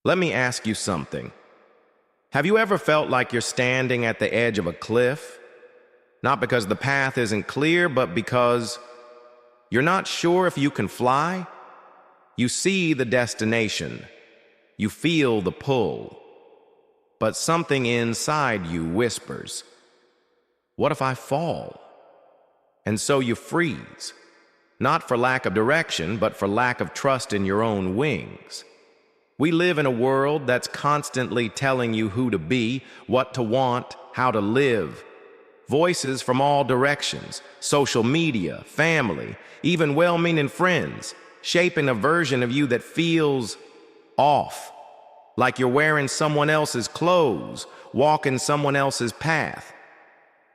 Let me ask you something. Have you ever felt like you're standing at the edge of a cliff? Not because the path isn't clear, but because you're not sure if you can fly? You see the destination. You feel the pull. But something inside you whispers, "What if I fall?" And so you freeze. Not for lack of direction, but for lack of trust in your own wings. We live in a world that's constantly telling you who to be, what to want, how to live. Voices from all directions, social media, family, even well-meaning friends, shaping a version of you that feels off, like you're wearing someone else's clothes, walking someone else's path.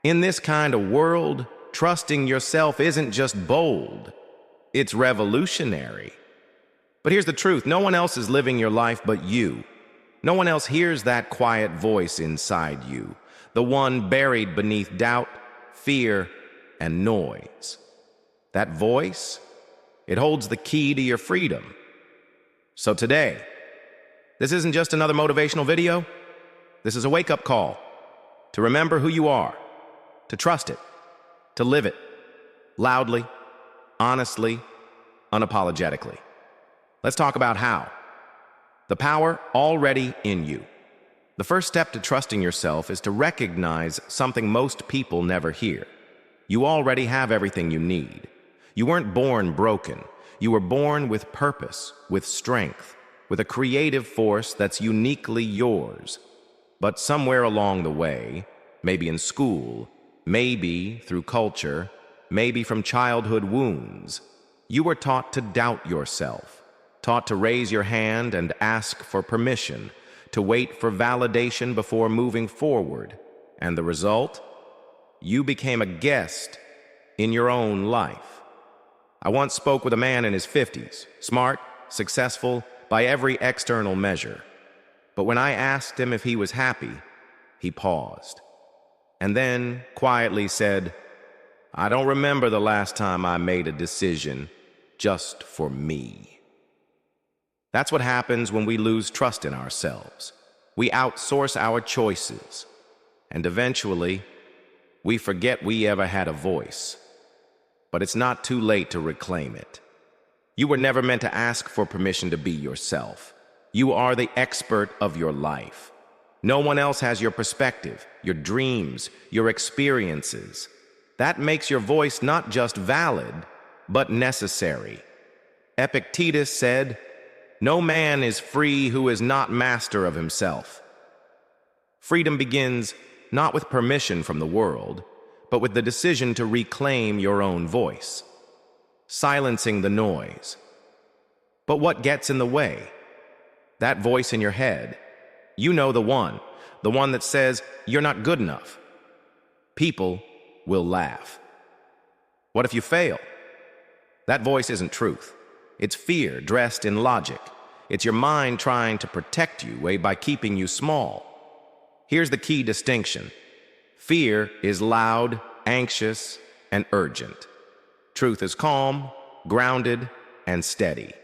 In this kind of world, trusting yourself isn't just bold, it's revolutionary. But here's the truth, no one else is living your life but you. No one else hears that quiet voice inside you, the one buried beneath doubt, fear, and noise. That voice, it holds the key to your freedom. So today, this isn't just another motivational video. This is a wake-up call to remember who you are, to trust it, to live it, loudly, honestly, unapologetically. Let's talk about how. The power already in you. The first step to trusting yourself is to recognize something most people never hear. You already have everything you need. You weren't born broken. You were born with purpose, with strength, with a creative force that's uniquely yours. But somewhere along the way, maybe in school, maybe through culture, maybe from childhood wounds, you were taught to doubt yourself. Taught to raise your hand and ask for permission, to wait for validation before moving forward. And the result? You became a guest in your own life. I once spoke with a man in his 50s, smart, successful by every external measure. But when I asked him if he was happy, he paused. And then quietly said, "I don't remember the last time I made a decision just for me." That's what happens when we lose trust in ourselves. We outsource our choices, and eventually, we forget we ever had a voice. But it's not too late to reclaim it. You were never meant to ask for permission to be yourself. You are the expert of your life. No one else has your perspective, your dreams, your experiences. That makes your voice not just valid, but necessary. Epictetus said, "No man is free who is not master of himself." Freedom begins not with permission from the world, but with the decision to reclaim your own voice, silencing the noise. But what gets in the way? That voice in your head. You know the one that says you're not good enough. People will laugh. What if you fail? That voice isn't truth. It's fear dressed in logic. It's your mind trying to protect you by keeping you small. Here's the key distinction. Fear is loud, anxious, and urgent. Truth is calm, grounded, and steady.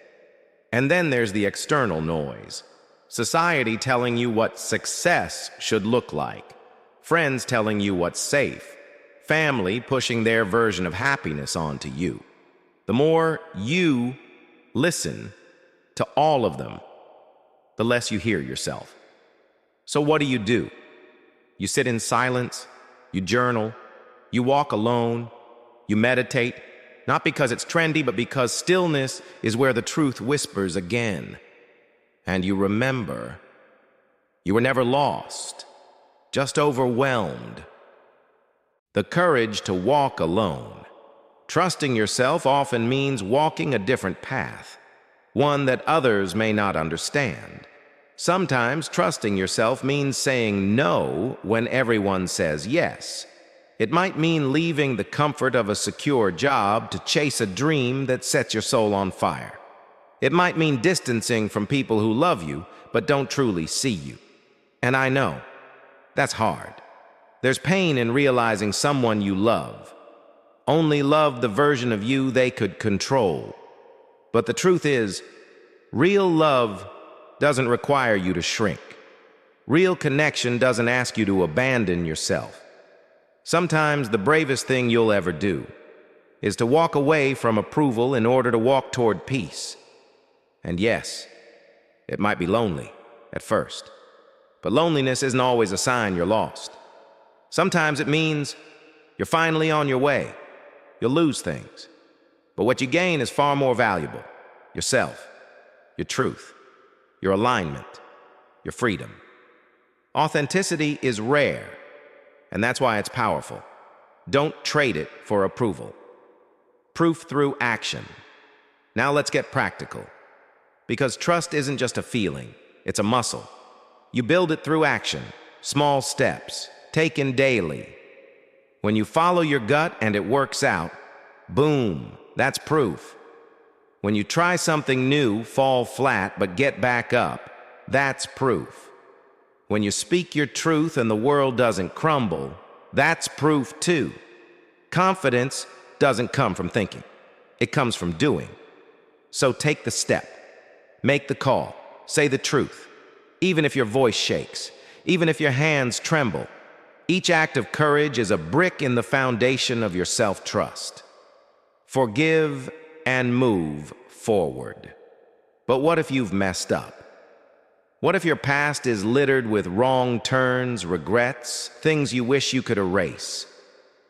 And then there's the external noise. Society telling you what success should look like. Friends telling you what's safe. Family pushing their version of happiness onto you. The more you listen to all of them, the less you hear yourself. So what do? You sit in silence, you journal, you walk alone, you meditate, not because it's trendy, but because stillness is where the truth whispers again. And you remember, you were never lost, just overwhelmed. The courage to walk alone. Trusting yourself often means walking a different path, one that others may not understand. Sometimes trusting yourself means saying no when everyone says yes. It might mean leaving the comfort of a secure job to chase a dream that sets your soul on fire. It might mean distancing from people who love you but don't truly see you. And I know, that's hard. There's pain in realizing someone you love only loved the version of you they could control. But the truth is, real love doesn't require you to shrink. Real connection doesn't ask you to abandon yourself. Sometimes the bravest thing you'll ever do is to walk away from approval in order to walk toward peace. And yes, it might be lonely at first, but loneliness isn't always a sign you're lost. Sometimes it means you're finally on your way. You'll lose things, but what you gain is far more valuable: yourself, your truth, your alignment, your freedom. Authenticity is rare, and that's why it's powerful. Don't trade it for approval. Proof through action. Now let's get practical. Because trust isn't just a feeling, it's a muscle. You build it through action, small steps, taken daily. When you follow your gut and it works out, boom, that's proof. When you try something new, fall flat, but get back up, that's proof. When you speak your truth and the world doesn't crumble, that's proof too. Confidence doesn't come from thinking. It comes from doing. So take the step. Make the call. Say the truth. Even if your voice shakes, even if your hands tremble, each act of courage is a brick in the foundation of your self-trust. Forgive and move forward. But what if you've messed up? What if your past is littered with wrong turns, regrets, things you wish you could erase?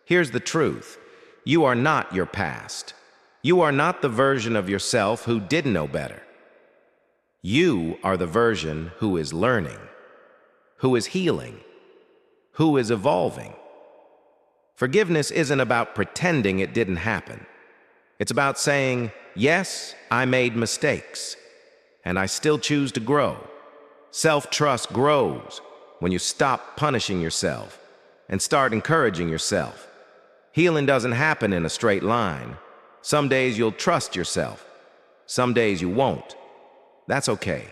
Here's the truth. You are not your past. You are not the version of yourself who didn't know better. You are the version who is learning, who is healing, who is evolving. Forgiveness isn't about pretending it didn't happen. It's about saying, yes, I made mistakes, and I still choose to grow. Self-trust grows when you stop punishing yourself and start encouraging yourself. Healing doesn't happen in a straight line. Some days you'll trust yourself. Some days you won't. That's okay.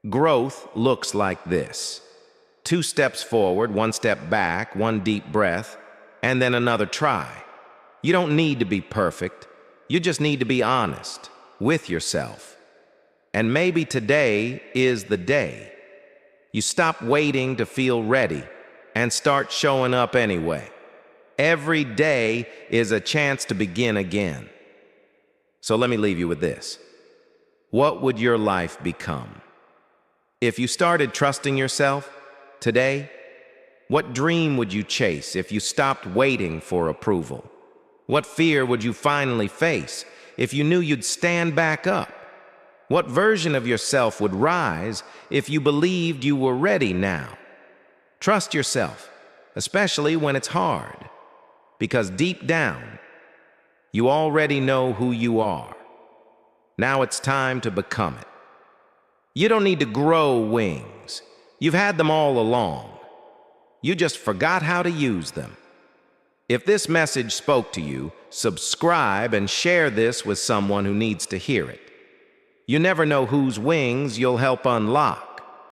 Growth looks like this: 2 steps forward, 1 step back, 1 deep breath, and then another try. You don't need to be perfect. You just need to be honest with yourself. And maybe today is the day. You stop waiting to feel ready and start showing up anyway. Every day is a chance to begin again. So let me leave you with this. What would your life become if you started trusting yourself today? What dream would you chase if you stopped waiting for approval? What fear would you finally face if you knew you'd stand back up? What version of yourself would rise if you believed you were ready now? Trust yourself, especially when it's hard, because deep down, you already know who you are. Now it's time to become it. You don't need to grow wings. You've had them all along. You just forgot how to use them. If this message spoke to you, subscribe and share this with someone who needs to hear it. You never know whose wings you'll help unlock.